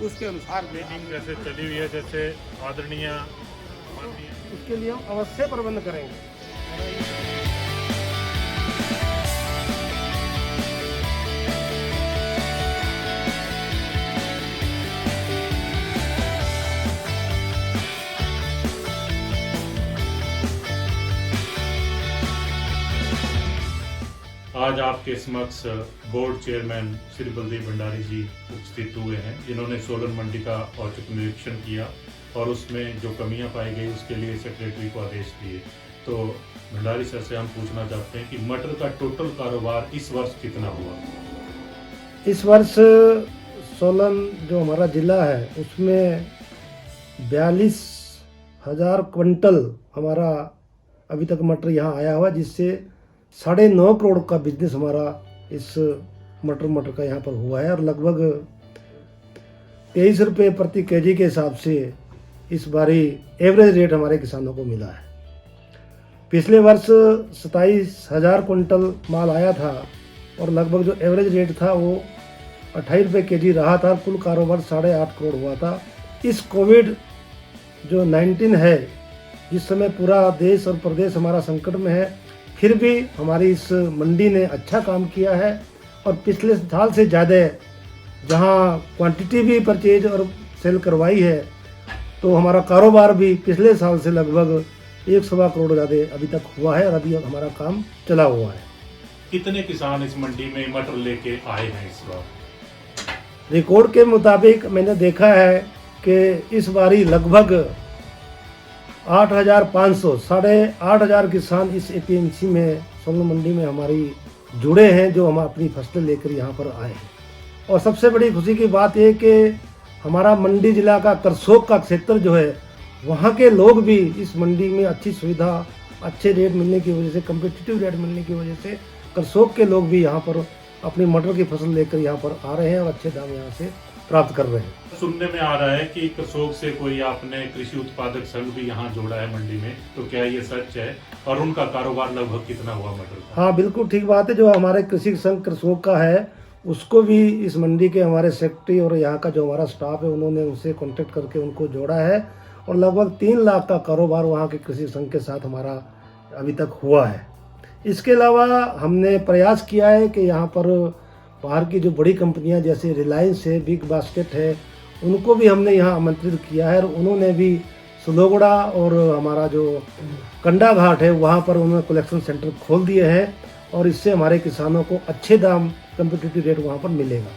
उसके अनुसार मीटिंग जैसे चली हुई है, जैसे आदरणीय उसके लिए हम अवश्य प्रबंध करेंगे। आज आपके समक्ष बोर्ड चेयरमैन श्री बलदेव भंडारी जी उपस्थित हुए हैं, जिन्होंने सोलन मंडी का औचक निरीक्षण किया और उसमें जो कमियां पाई गई उसके लिए सेक्रेटरी को आदेश दिए। तो भंडारी सर से हम पूछना चाहते हैं कि मटर का टोटल कारोबार इस वर्ष कितना हुआ? इस वर्ष सोलन जो हमारा जिला है उसमें 42,000 क्विंटल हमारा अभी तक मटर यहाँ आया हुआ, जिससे 9.5 करोड़ का बिजनेस हमारा इस मटर का यहाँ पर हुआ है। और लगभग 23 रुपये प्रति केजी के हिसाब से इस बारी एवरेज रेट हमारे किसानों को मिला है। पिछले वर्ष 27,000 क्विंटल माल आया था और लगभग जो एवरेज रेट था वो 28 रुपये केजी रहा था। कुल कारोबार 8.5 करोड़ हुआ था। इस कोविड जो 19 है, जिस समय पूरा देश और प्रदेश हमारा संकट में है, फिर भी हमारी इस मंडी ने अच्छा काम किया है और पिछले साल से ज़्यादा जहां क्वांटिटी भी परचेज और सेल करवाई है, तो हमारा कारोबार भी पिछले साल से लगभग 1.25 करोड़ ज़्यादा अभी तक हुआ है और अभी हमारा काम चला हुआ है। कितने किसान इस मंडी में मटर लेके आए हैं इस बार? रिकॉर्ड के मुताबिक मैंने देखा है कि इस बारी लगभग 8,500 8,500 किसान इस एपीएमसी में सोलन मंडी में हमारी जुड़े हैं, जो हम अपनी फसलें लेकर यहाँ पर आए हैं। और सबसे बड़ी खुशी की बात यह कि हमारा मंडी जिला का करसोग का क्षेत्र जो है, वहाँ के लोग भी इस मंडी में अच्छी सुविधा, अच्छे रेट मिलने की वजह से, कम्पिटिटिव रेट मिलने की वजह से करसोग के लोग भी यहाँ पर अपनी मटर की फसल लेकर यहाँ पर आ रहे हैं और अच्छे दाम यहाँ से प्राप्त कर रहे हैं। सुनने में आ रहा है कि करसोग से कोई आपने कृषि उत्पादक संघ भी यहाँ जोड़ा है मंडी में, तो क्या ये सच है? और उनका कारोबार लगभग कितना हुआ मटर का? हाँ, बिल्कुल ठीक बात है। जो हमारे कृषि संघ करसोग का है, उसको भी इस मंडी के हमारे सेक्रेटरी और यहाँ का जो हमारा स्टाफ है, उन्होंने उनसे कॉन्टेक्ट करके उनको जोड़ा है और लगभग 3 लाख का कारोबार वहाँ के कृषि संघ के साथ हमारा अभी तक हुआ है। इसके अलावा हमने प्रयास किया है कि यहाँ पर बाहर की जो बड़ी कंपनियां जैसे रिलायंस है, बिग बास्केट है, उनको भी हमने यहाँ आमंत्रित किया है और उन्होंने भी सलोगड़ा और हमारा जो कंडा घाट है वहाँ पर उन्होंने कलेक्शन सेंटर खोल दिए हैं और इससे हमारे किसानों को अच्छे दाम, कम्पिटिटिव रेट वहाँ पर मिलेगा।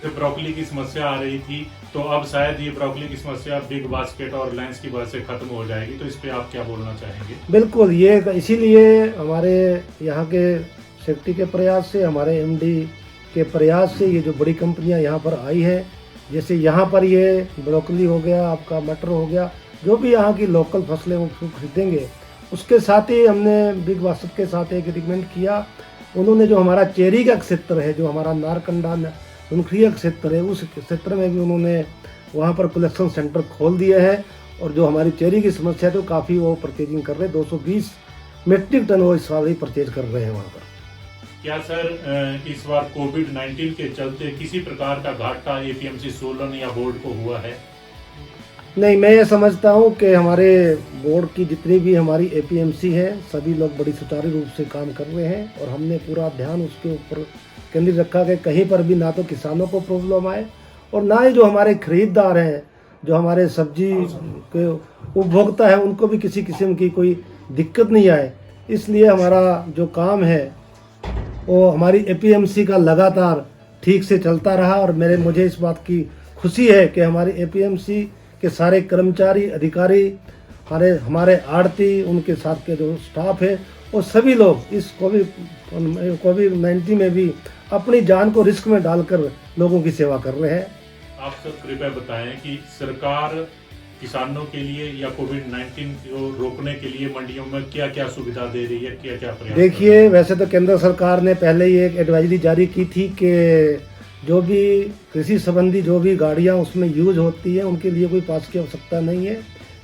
जब ब्रोकली की समस्या आ रही थी, तो अब शायद ये ब्रोकली की समस्या बिग बास्केट और रिलायंस की वजह से खत्म हो जाएगी, तो इस पे आप क्या बोलना चाहेंगे? बिल्कुल, ये इसीलिए हमारे यहाँ के सेक्रेटरी के प्रयास से, हमारे एमडी के प्रयास से ये जो बड़ी कंपनियां यहाँ पर आई है, जैसे यहाँ पर ये ब्रोकली हो गया, आपका मटर हो गया, जो भी यहाँ की लोकल फसलें उसको खरीदेंगे, उसके साथ ही हमने बिग बास्केट के साथ एक एग्रीमेंट किया। उन्होंने जो हमारा चेरी का क्षेत्र है, जो हमारा नारकंडा नुनखरिया क्षेत्र है, उस क्षेत्र में भी उन्होंने वहाँ पर कलेक्शन सेंटर खोल दिए हैं और जो हमारी चेरी की समस्या है तो काफ़ी वो परचेजिंग कर रहे हैं। 220 मेट्रिक टन वो इस वाली परचेज कर रहे हैं वहाँ पर। क्या सर इस बार कोविड-19 के चलते किसी प्रकार का घाटा एपीएमसी सोलन या बोर्ड को हुआ है? नहीं, मैं ये समझता हूँ कि हमारे बोर्ड की जितनी भी हमारी एपीएमसी है, सभी लोग बड़ी सुचारू रूप से काम कर रहे हैं और हमने पूरा ध्यान उसके ऊपर केंद्रित रखा कि कहीं पर भी ना तो किसानों को प्रॉब्लम आए और ना ही जो हमारे खरीददार हैं, जो हमारे सब्जी के उपभोक्ता हैं, उनको भी किसी किस्म की कोई दिक्कत नहीं आए। इसलिए हमारा जो काम है वो हमारी एपीएमसी का लगातार ठीक से चलता रहा और मुझे इस बात की खुशी है कि हमारी एपीएमसी के सारे कर्मचारी, अधिकारी, हमारे आड़ती, उनके साथ के जो स्टाफ है, वो सभी लोग इस कोविड-19 में भी अपनी जान को रिस्क में डालकर लोगों की सेवा कर रहे हैं। आप सब कृपया बताएं कि सरकार किसानों के लिए या कोविड-19 को रोकने के लिए मंडियों में क्या क्या सुविधा दे रही है, क्या क्या प्रयास? देखिए, वैसे तो केंद्र सरकार ने पहले ही एक एडवाइजरी जारी की थी कि जो भी कृषि संबंधी जो भी गाड़ियां उसमें यूज होती है उनके लिए कोई पास की आवश्यकता नहीं है,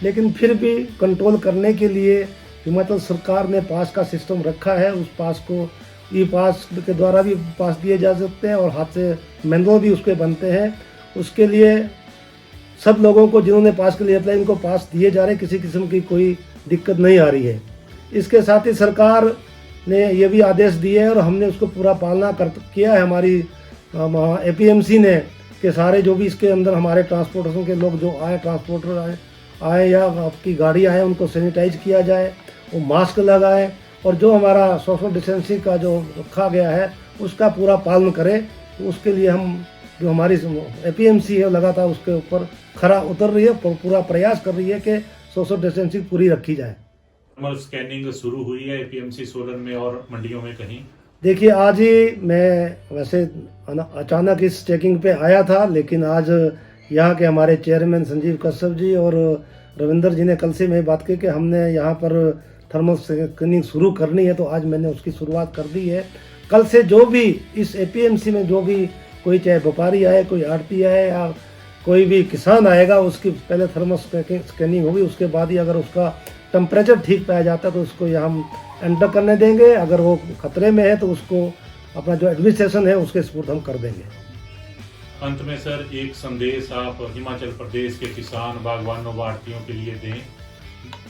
लेकिन फिर भी कंट्रोल करने के लिए हिमाचल सरकार ने पास का सिस्टम रखा है। उस पास को ई पास के द्वारा भी पास दिए जा सकते हैं और हाथ से मैनुअल भी उसके बनते हैं। उसके लिए सब लोगों को जिन्होंने पास के लिए अप्लाई उनको पास दिए जा रहे हैं, किसी किस्म की कोई दिक्कत नहीं आ रही है। इसके साथ ही सरकार ने ये भी आदेश दिए हैं और हमने उसको पूरा पालना किया है हमारी APMC ने, कि सारे जो भी इसके अंदर हमारे ट्रांसपोर्टेशन के लोग जो आए, ट्रांसपोर्टर आए या आपकी गाड़ी आए, उनको सैनिटाइज किया जाए, वो मास्क लगाए और जो हमारा सोशल डिस्टेंसिंग का जो रखा गया है उसका पूरा पालन करें। तो उसके लिए हम जो हमारी APMC है लगातार उसके ऊपर खरा उतर रही है, पूरा प्रयास कर रही है कि सोशल डिस्टेंसिंग पूरी रखी जाए। थर्मल स्कैनिंग शुरू हुई है APMC सोलन में और मंडियों में कहीं? देखिए, आज ही मैं वैसे अचानक इस चेकिंग पे आया था, लेकिन आज यहाँ के हमारे चेयरमैन संजीव कश्यप जी और रविंदर जी ने कल से मैं बात की कि हमने यहाँ पर थर्मल स्कैनिंग शुरू करनी है, तो आज मैंने उसकी शुरुआत कर दी है। कल से जो भी इस APMC में जो भी कोई चाहे व्यापारी आए, कोई आड़ती आए या कोई भी किसान आएगा, उसकी पहले थर्मल स्कैनिंग होगी। उसके बाद ही अगर उसका टेम्परेचर ठीक पाया जाता है तो उसको यहाँ हम एंटर करने देंगे। अगर वो खतरे में है तो उसको अपना जो एडमिनिस्ट्रेशन है उसके सपोर्ट हम कर देंगे। अंत में सर एक संदेश आप हिमाचल प्रदेश के किसान, बागवानों, आड़तियों के लिए दें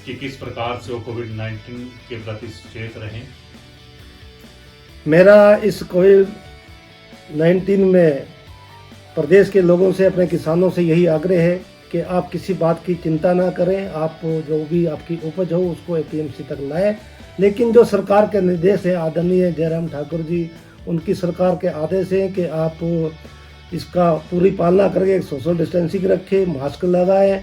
कि किस प्रकार से वो कोविड-19 के प्रति सचेत रहें। मेरा इस कोविड-19 में प्रदेश के लोगों से, अपने किसानों से यही आग्रह है कि आप किसी बात की चिंता ना करें। आप जो भी आपकी उपज हो उसको APMC तक लाएं, लेकिन जो सरकार के निर्देश है, आदरणीय जयराम ठाकुर जी उनकी सरकार के आदेश हैं कि आप इसका पूरी पालना करके सोशल डिस्टेंसिंग रखें, मास्क लगाएं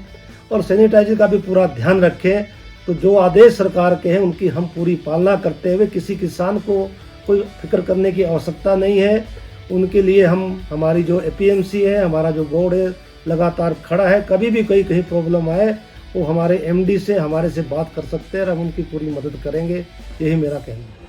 और सैनिटाइजर का भी पूरा ध्यान रखें। तो जो आदेश सरकार के हैं उनकी हम पूरी पालना करते हुए, किसी किसान को कोई फिक्र करने की आवश्यकता नहीं है। उनके लिए हमारी जो APMC है, हमारा जो बोर्ड है, लगातार खड़ा है। कभी भी कोई कहीं प्रॉब्लम आए वो हमारे MD से, हमारे से बात कर सकते हैं और हम उनकी पूरी मदद करेंगे। यही मेरा कहना है।